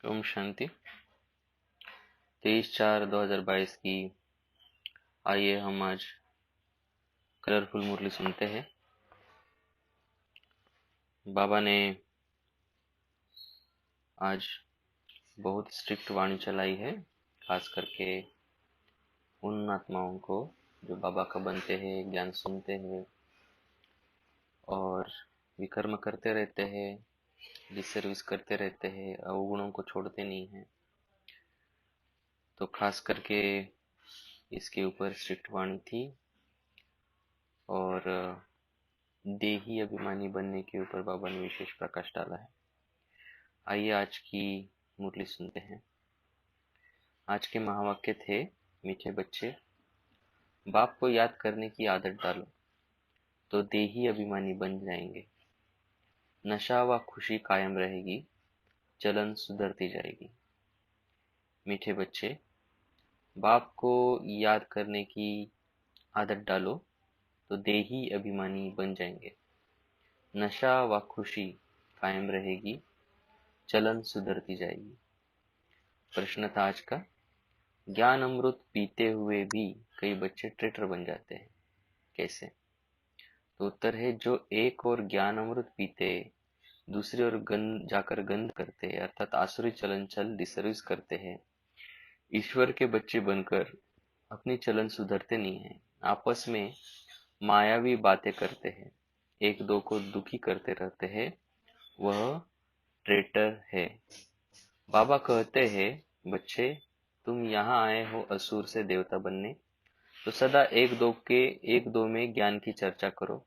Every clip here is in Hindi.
ओम शांति। 23/4/2022 की आइए हम आज कलरफुल मुरली सुनते हैं। बाबा ने आज बहुत स्ट्रिक्ट वाणी चलाई है, खास करके उन आत्माओं को जो बाबा का बनते हैं, ज्ञान सुनते हैं और विकर्म करते रहते हैं, डिसर्विस करते रहते हैं, अवगुणों को छोड़ते नहीं हैं। तो खास करके इसके ऊपर स्ट्रिक्ट वाणी थी और देही अभिमानी बनने के ऊपर बाबा ने विशेष प्रकाश डाला है। आइए आज की मुरली सुनते हैं। आज के महावाक्य थे, मीठे बच्चे, बाप को याद करने की आदत डालो तो देही अभिमानी बन जाएंगे। नशा व खुशी कायम रहेगी, चलन सुधरती जाएगी। मीठे बच्चे, बाप को याद करने की आदत डालो तो देही अभिमानी बन जाएंगे। नशा व खुशी कायम रहेगी, चलन सुधरती जाएगी। प्रश्न था आज का, ज्ञान अमृत पीते हुए भी कई बच्चे ट्रेटर बन जाते हैं, कैसे? तो उत्तर है, जो एक और ज्ञान अमृत पीते, दूसरी ओर गंध जाकर गंध करते, अर्थात आसुरी चलन चल डिसर्विस करते हैं, ईश्वर के बच्चे बनकर अपनी चलन सुधरते नहीं है, आपस में मायावी बातें करते हैं, एक दो को दुखी करते रहते हैं, वह ट्रेटर है। बाबा कहते हैं, बच्चे तुम यहाँ आए हो असुर से देवता बनने, तो सदा एक दो में ज्ञान की चर्चा करो,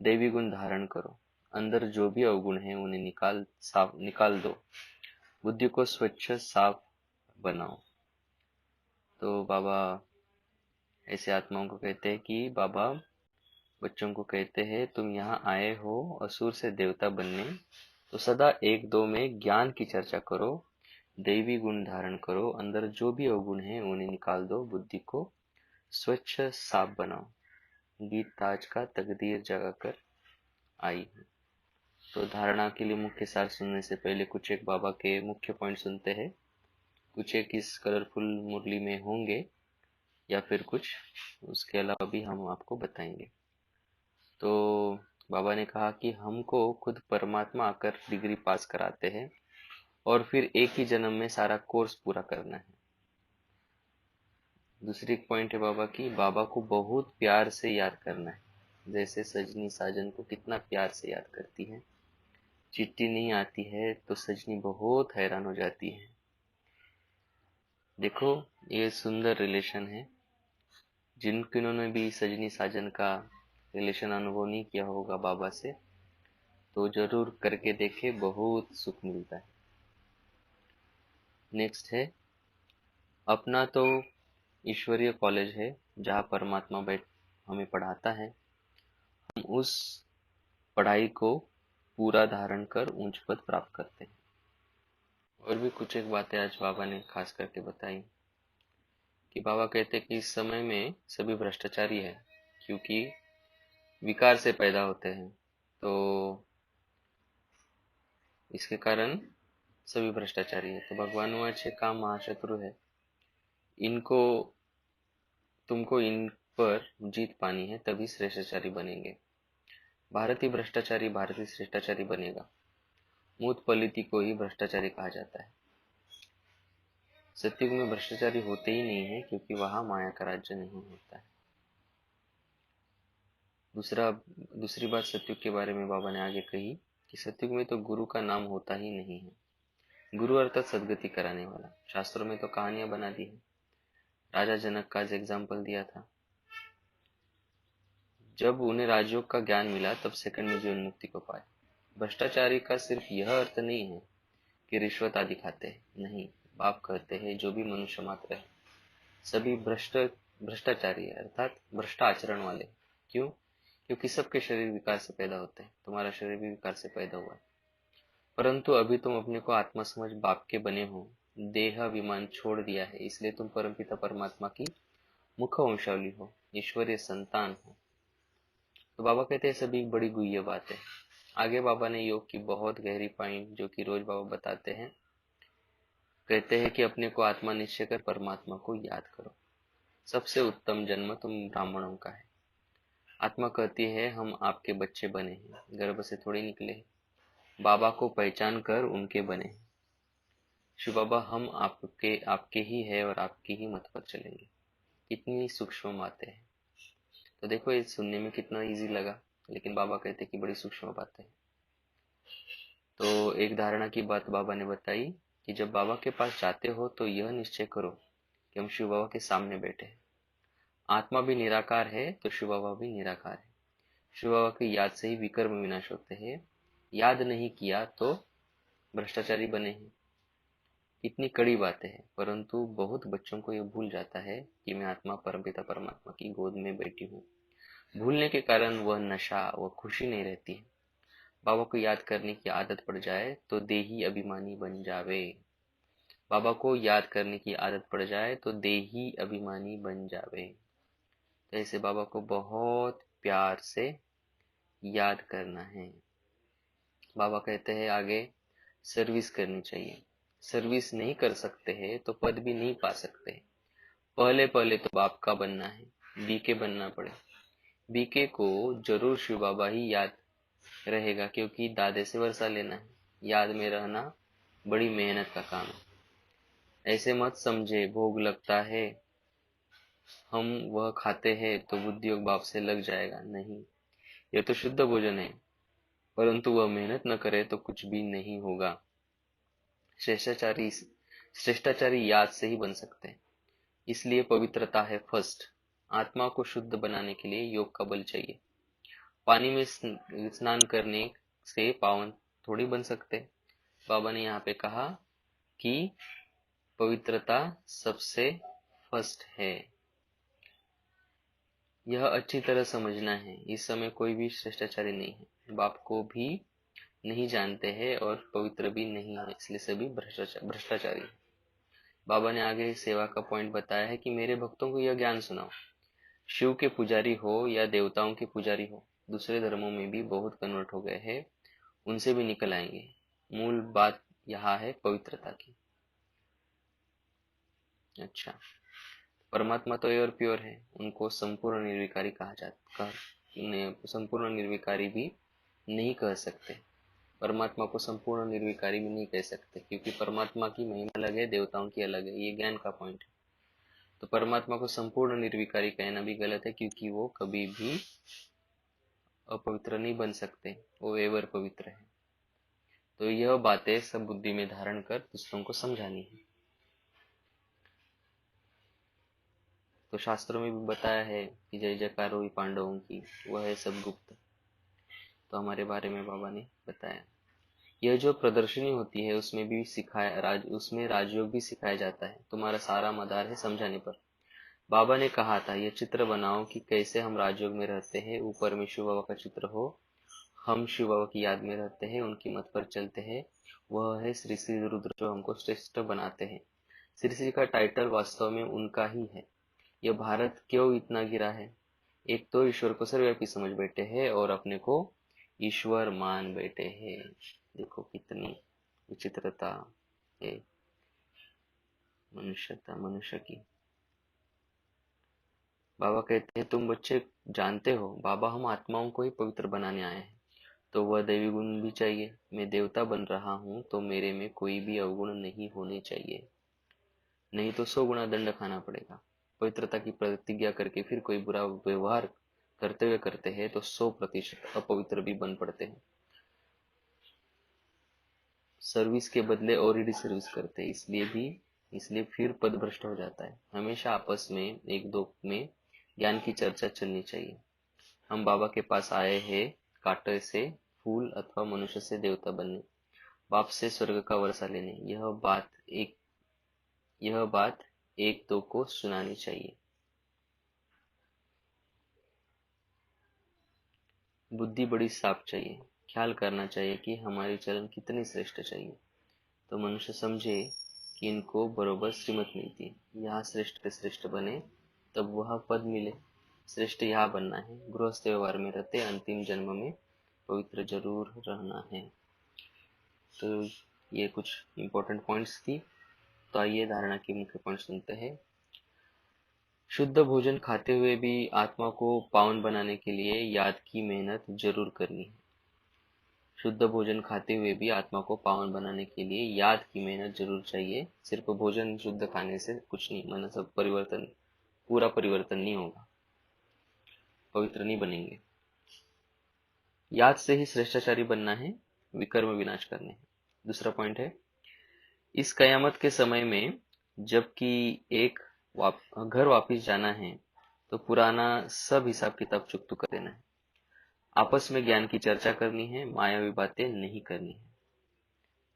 दैवी गुण धारण करो, अंदर जो भी अवगुण है उन्हें निकाल दो, बुद्धि को स्वच्छ साफ बनाओ। तो बाबा ऐसे आत्माओं को कहते हैं कि बाबा बच्चों को कहते हैं, तुम यहाँ आए हो असुर से देवता बनने, तो सदा एक दो में ज्ञान की चर्चा करो, दैवी गुण धारण करो, अंदर जो भी अवगुण है उन्हें निकाल दो, बुद्धि को स्वच्छ साफ बनाओ। गीत ताज का तकदीर जगाकर आई है। तो धारणा के लिए मुख्य सार सुनने से पहले कुछ एक बाबा के मुख्य पॉइंट सुनते हैं। कुछ एक इस कलरफुल मुरली में होंगे या फिर कुछ उसके अलावा भी हम आपको बताएंगे। तो बाबा ने कहा कि हमको खुद परमात्मा आकर डिग्री पास कराते हैं और फिर एक ही जन्म में सारा कोर्स पूरा करना है। दूसरी पॉइंट है बाबा की, बाबा को बहुत प्यार से याद करना है, जैसे सजनी साजन को कितना प्यार से याद करती है। चिट्ठी नहीं आती है तो सजनी बहुत हैरान हो जाती है। देखो ये सुंदर रिलेशन है। जिन्होंने भी सजनी साजन का रिलेशन अनुभव नहीं किया होगा बाबा से, तो जरूर करके देखे, बहुत सुख मिलता है। नेक्स्ट है, अपना तो ईश्वरीय कॉलेज है जहाँ परमात्मा बैठ हमें पढ़ाता है। हम उस पढ़ाई को पूरा धारण कर उच्च पद प्राप्त करते हैं। और भी कुछ एक बातें आज बाबा ने खास करके बताई कि बाबा कहते हैं कि इस समय में सभी भ्रष्टाचारी है, क्योंकि विकार से पैदा होते हैं, तो इसके कारण सभी भ्रष्टाचारी है। तो भगवान वाचे काम महाशत्रु है, इनको तुमको इन पर जीत पानी है, तभी श्रेष्ठाचारी बनेंगे। भारतीय भ्रष्टाचारी भारतीय श्रेष्ठाचारी बनेगा। मूत पलिति को ही भ्रष्टाचारी कहा जाता है। सत्युग में भ्रष्टाचारी होते ही नहीं है, क्योंकि वहां माया का राज्य नहीं होता है। दूसरी बात सत्युग के बारे में बाबा ने आगे कही कि सत्युग में तो गुरु का नाम होता ही नहीं है। गुरु अर्थात सदगति कराने वाला। शास्त्रों में तो कहानियां बना दी है। राजा जनक का एग्जाम्पल दिया था, जब उन्हें राजयोग का ज्ञान मिला तब सेकंड में जीवन मुक्ति को पाए। भ्रष्टाचारी का सिर्फ यह अर्थ नहीं है कि रिश्वत आदि खाते हैं, नहीं। बाप कहते हैं जो भी मनुष्य मात्र है सभी भ्रष्टाचारी है, अर्थात भ्रष्ट आचरण वाले। क्यों? क्योंकि सबके शरीर विकार से पैदा होते हैं। तुम्हारा शरीर भी विकार से पैदा हुआ है, परंतु अभी तुम अपने को आत्मा समझ बाप के बने हो, देह विमान छोड़ दिया है, इसलिए तुम परमपिता परमात्मा की मुख वंशावली हो, ईश्वरीय संतान हो। तो बाबा कहते हैं सभी बड़ी गुह्य बात है। आगे बाबा ने योग की बहुत गहरी पॉइंट जो कि रोज बाबा बताते हैं कहते हैं कि अपने को आत्मा निश्चय कर परमात्मा को याद करो। सबसे उत्तम जन्म तुम ब्राह्मणों का है। आत्मा कहती है हम आपके बच्चे बने हैं, गर्भ से थोड़ी निकले हैं। बाबा को पहचान कर उनके बने हैं। शिव बाबा हम आपके ही है और आपके ही मत पर चलेंगे। कितनी सूक्ष्म बातें हैं। तो देखो ये सुनने में कितना इजी लगा, लेकिन बाबा कहते हैं कि बड़ी सूक्ष्म बातें हैं। तो एक धारणा की बात बाबा ने बताई कि जब बाबा के पास जाते हो तो यह निश्चय करो कि हम शिव बाबा के सामने बैठे हैं। आत्मा भी निराकार है तो शिव बाबा भी निराकार है। शिव बाबा की याद से ही विकर्म विनाश होते हैं। याद नहीं किया तो भ्रष्टाचारी बने हैं। कितनी कड़ी बातें हैं, परंतु बहुत बच्चों को यह भूल जाता है कि मैं आत्मा परमपिता परमात्मा की गोद में बैठी हूँ। भूलने के कारण वह नशा, वह खुशी नहीं रहती है। बाबा को याद करने की आदत पड़ जाए तो देही अभिमानी बन जावे। बाबा को याद करने की आदत पड़ जाए तो देही अभिमानी बन जावे। तो ऐसे बाबा को बहुत प्यार से याद करना है। बाबा कहते हैं आगे सर्विस करनी चाहिए। सर्विस नहीं कर सकते हैं तो पद भी नहीं पा सकते। पहले पहले तो बाप का बनना है, बीके बनना पड़े। बीके को जरूर शिव बाबा ही याद रहेगा, क्योंकि दादे से वर्षा लेना है। याद में रहना बड़ी मेहनत का काम है। ऐसे मत समझे भोग लगता है हम वह खाते हैं तो बुद्धि योग बाप से लग जाएगा। नहीं, यह तो शुद्ध भोजन है, परंतु वह मेहनत न करे तो कुछ भी नहीं होगा। श्रेष्ठाचारी याद से ही बन सकते हैं। इसलिए पवित्रता है फर्स्ट। आत्मा को शुद्ध बनाने के लिए योग का बल चाहिए। पानी में स्नान करने से पावन थोड़ी बन सकते। बाबा ने यहाँ पे कहा कि पवित्रता सबसे फर्स्ट है। यह अच्छी तरह समझना है। इस समय कोई भी श्रेष्ठाचारी नहीं है। बाप को भी नहीं जानते हैं और पवित्र भी नहीं है, इसलिए सभी भ्रष्टाचारी है। बाबा ने आगे सेवा का पॉइंट बताया है कि मेरे भक्तों को यह ज्ञान सुनाओ। शिव के पुजारी हो या देवताओं के पुजारी हो, दूसरे धर्मों में भी बहुत कन्वर्ट हो गए हैं, उनसे भी निकल आएंगे। मूल बात यहाँ है पवित्रता की। अच्छा, परमात्मा तो एयर प्योर है, उनको संपूर्ण निर्विकारी कहा जाता, संपूर्ण निर्विकारी भी नहीं कह सकते। परमात्मा को संपूर्ण निर्विकारी भी नहीं कह सकते, क्योंकि परमात्मा की महिमा अलग है, देवताओं की अलग है। ये ज्ञान का पॉइंट है। तो परमात्मा को संपूर्ण निर्विकारी कहना भी गलत है, क्योंकि वो कभी भी अपवित्र नहीं बन सकते, वो एवर पवित्र है। तो यह बातें सब बुद्धि में धारण कर दूसरों को समझानी है। तो शास्त्रों में भी बताया है कि जय जयकार हुई पांडवों की, वह है सब गुप्त। तो हमारे बारे में बाबा ने बताया। यह जो प्रदर्शनी होती है उसमें भी उसमें राजयोग भी सिखाया जाता है। तुम्हारा सारा मदार है समझाने पर। बाबा ने कहा था यह चित्र बनाओ कि कैसे हम राजयोग में रहते हैं। ऊपर में शिव बाबा का चित्र हो, हम शिव बाबा की याद में रहते हैं, उनकी मत पर चलते हैं। वह है श्री श्री रुद्र जो हमको श्रेष्ठ बनाते हैं। श्री श्री का टाइटल वास्तव में उनका ही है। यह भारत क्यों इतना गिरा है? एक तो ईश्वर को सर्वव्यापी समझ बैठे हैं और अपने को ईश्वर मान बैठे हैं। देखो कितनी विचित्रता है मनुष्य की। बाबा कहते हैं तुम बच्चे जानते हो बाबा हम आत्माओं को ही पवित्र बनाने आए हैं, तो वह दैवी गुण भी चाहिए। मैं देवता बन रहा हूँ तो मेरे में कोई भी अवगुण नहीं होने चाहिए, नहीं तो 100 गुना दंड खाना पड़ेगा। पवित्रता की प्रतिज्ञा करके फिर कोई बुरा व्यवहार करते हैं तो 100% अपवित्र भी बन पड़ते हैं। सर्विस के बदले और ही सर्विस करते हैं, इसलिए फिर पद भ्रष्ट हो जाता है। हमेशा आपस में एक दो में ज्ञान की चर्चा चलनी चाहिए। हम बाबा के पास आए हैं कांटे से फूल अथवा मनुष्य से देवता बनने, बाप से स्वर्ग का वर्षा लेने। यह बात एक दो को सुनानी चाहिए। बुद्धि बड़ी साफ चाहिए। ख्याल करना चाहिए कि हमारी चलन कितनी श्रेष्ठ चाहिए, तो मनुष्य समझे कि इनको बरोबर श्रीमत मिलती है। यहाँ श्रेष्ठ के श्रेष्ठ बने तब वह पद मिले। श्रेष्ठ यहाँ बनना है, गृहस्थ व्यवहार में रहते अंतिम जन्म में पवित्र जरूर रहना है। तो ये कुछ इम्पोर्टेंट पॉइंट्स थी। तो आइए धारणा की मुख्य पॉइंट सुनते हैं। शुद्ध भोजन खाते हुए भी आत्मा को पावन बनाने के लिए याद की मेहनत जरूर करनी है। शुद्ध भोजन खाते हुए भी आत्मा को पावन बनाने के लिए याद की मेहनत जरूर चाहिए। सिर्फ भोजन शुद्ध खाने से कुछ नहीं, मन सब परिवर्तन, पूरा परिवर्तन नहीं होगा, पवित्र नहीं बनेंगे। याद से ही श्रेष्ठाचारी बनना है, विकर्म विनाश करने हैं। दूसरा पॉइंट है, इस कयामत के समय में जबकि एक घर वापिस जाना है तो पुराना सब हिसाब किताब चुकता कर देना है। आपस में ज्ञान की चर्चा करनी है, मायावी बातें नहीं करनी है।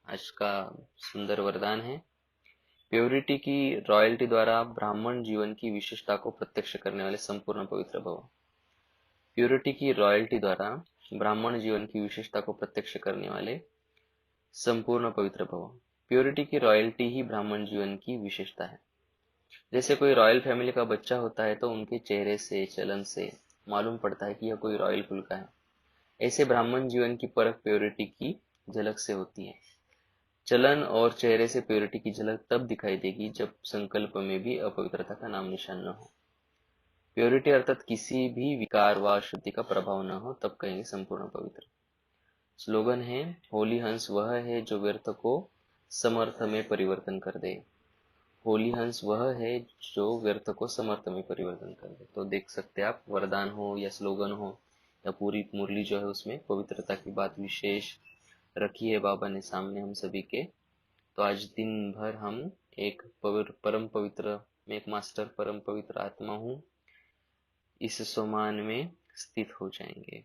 आज का सुंदर वरदान है, प्योरिटी की रॉयल्टी द्वारा ब्राह्मण जीवन की विशेषता को प्रत्यक्ष करने वाले संपूर्ण पवित्र भव। प्योरिटी की रॉयल्टी द्वारा ब्राह्मण जीवन की विशेषता को प्रत्यक्ष करने वाले संपूर्ण पवित्र भव। प्योरिटी की रॉयल्टी ही ब्राह्मण जीवन की विशेषता है। जैसे कोई रॉयल फैमिली का बच्चा होता है तो उनके चेहरे से, चलन से मालूम पड़ता है कि यह कोई रॉयल कुल का है। ऐसे ब्राह्मण जीवन की परख प्योरिटी की झलक से होती है। चलन और चेहरे से प्योरिटी की झलक तब दिखाई देगी जब संकल्प में भी अपवित्रता का नाम निशान न हो। प्योरिटी अर्थात किसी भी विकार व अशुद्धि का प्रभाव न हो, तब कहेंगे संपूर्ण पवित्र। स्लोगन है, होली हंस वह है जो व्यर्थ को समर्थ में परिवर्तन कर दे। होली हंस वह है जो व्यर्थ को समर्थ में परिवर्तन कर दे। तो देख सकते हैं आप, वरदान हो या स्लोगन हो या पूरी मुरली जो है उसमें पवित्रता की बात विशेष रखी है बाबा ने सामने हम सभी के। तो आज दिन भर हम एक परम पवित्र, मैं एक मास्टर परम पवित्र आत्मा हूँ, इस सोमान में स्थित हो जाएंगे।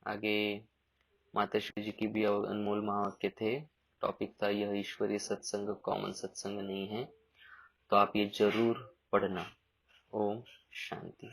आगे माताश्री जी की भी अनमोल महावाक्य थे। टॉपिक था यह ईश्वरीय सत्संग कॉमन सत्संग नहीं है, तो आप ये जरूर पढ़ना। ओम शांति।